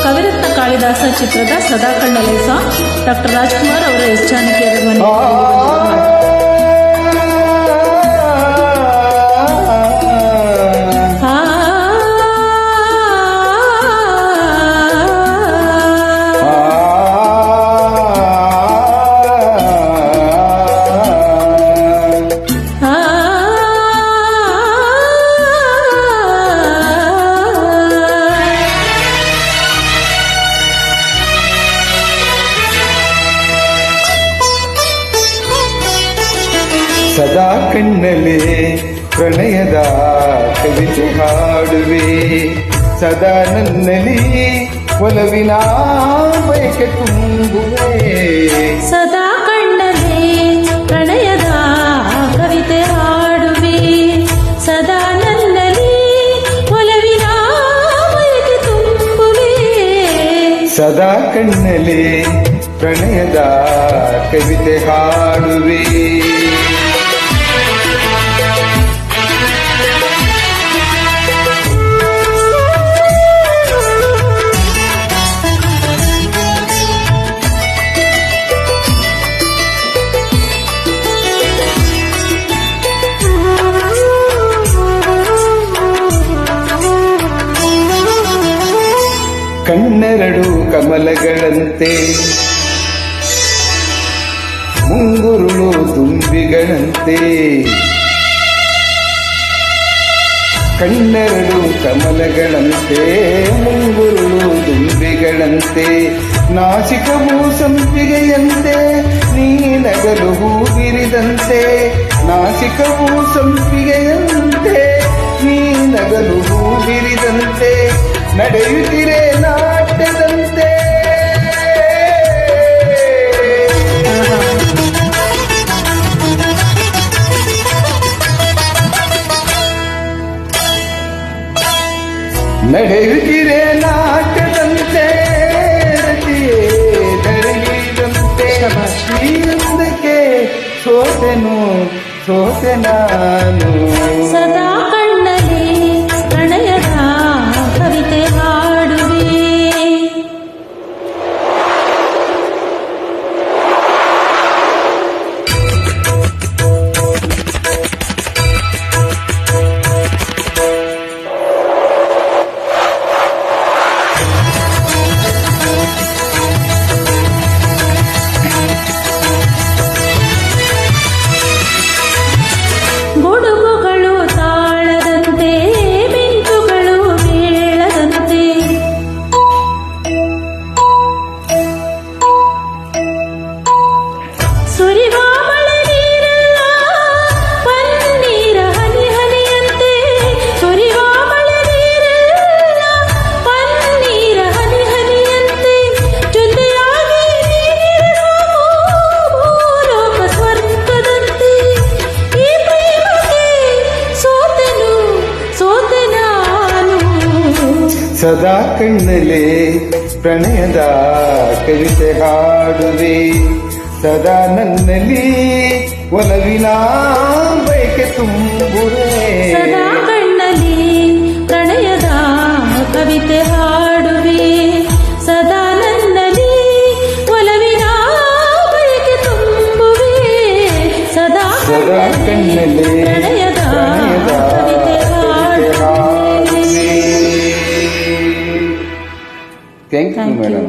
ಕವಿರತ್ನ ಕಾಳಿದಾಸ ಚಿತ್ರದ ಸದಾ ಕಣ್ಣಲೆ song doctor Rajkumar ಅವರ ಎಸ್ ಜಾನಕಿ ಅವರ ಮನೆ. ಸದಾ ಕಣ್ಣಲೆ ಪ್ರಣಯದ ಕವಿತೆ ಹಾಡುವೆ, ಸದಾ ನನ್ನಲ್ಲಿ ಒಲವಿನ ಬಯಕೆ ತುಂಬುವೆ. ಸದಾ ಕಣ್ಣಲೆ ಪ್ರಣಯದ ಕವಿತೆ ಹಾಡುವೆ, ಸದಾ ನನ್ನಲ್ಲಿ ಒಲವಿನ ಬಯಕೆ ತುಂಬುವೆ. ಸದಾ ಕಣ್ಣಲೆ ಪ್ರಣಯದ ಕವಿತೆ ಹಾಡುವೆ. ಕಣ್ಣೆರಡು ಕಮಲಗಳಂತೆ, ಮುಂಗುರುಳು ದುಂಬಿಗಳಂತೆ. ಕಣ್ಣೆರಡು ಕಮಲಗಳಂತೆ, ಮುಂಗುರುಳು ದುಂಬಿಗಳಂತೆ. ನಾಸಿಕವು ಸಂಪಿಗೆಯಂತೆ, ನೀ ನಗಲು ಹೂವಿರಿದಂತೆ. ನಾಸಿಕವು ಸಂಪಿಗೆಯಂತೆ, ನೀ ನಗಲು ಹೂವಿರಿದಂತೆ. ನಡೆಯುತ್ತಿರೆ ನಾಟ್ಯದಂತೆ. ನಡೆಯುತ್ತಿರೆ ನಾಟ್ಯದಂತೆ, ರತಿಯೇ ನಡೆಯಿದಂತೆ. ಶ್ರೀಯಂದಕ್ಕೆ ಸೋತೆನು ಸೋತೆ ನಾನು. ಸದಾ ಕಣ್ಣಲೆ ಪ್ರಣಯದ ಕವಿತೆ ಹಾಡುವೆ. ಗುಡುಗುಗಳು ತಾಳದಂತೆ, ಮಿಂಚುಗಳು ಬೀಳದಂತೆ. ಸುರಿವ ಮಳೆ ನೀರೆಲ್ಲ ಪನ್ನೀರ ಹನಿ ಹನಿಯಂತೆ. ಸುರಿವ ಮಳೆ ನೀರೆಲ್ಲ ಪನ್ನೀರ ಹನಿ ಹನಿಯಂತೆ. ಜೊತೆಯಾಗಿ ನೀರಿರುವ ಭೂಲೋಕ ಸ್ವರ್ಗದಂತೆ. ಈ ಪ್ರೇಮಕ್ಕೆ ಸೋತೆನು ಸೋತೆ ನಾನು. ಸದಾ ಕಣ್ಣಲೆ ಪ್ರಣಯದ ಕವಿತೆ ಹಾಡುವೆ, ಸದಾ ನನ್ನಲ್ಲಿ ಒಲವಿನ ಬಯಕೆ ತುಂಬುವೆ. ಸದಾ ಕಣ್ಣಲಿ ಪ್ರಣಯದ ಕವಿತೆ ಹಾಡುವೆ, ಸದಾ ನನ್ನಲ್ಲಿ ಒಲವಿನ ಬಯಕೆ ತುಂಬುವೆ. ಸದಾ ಕಣ್ಣಲ್ಲಿ ಪ್ರಣಯದ ಕವಿತೆ ಹಾಡುವೆ. Thank you madam.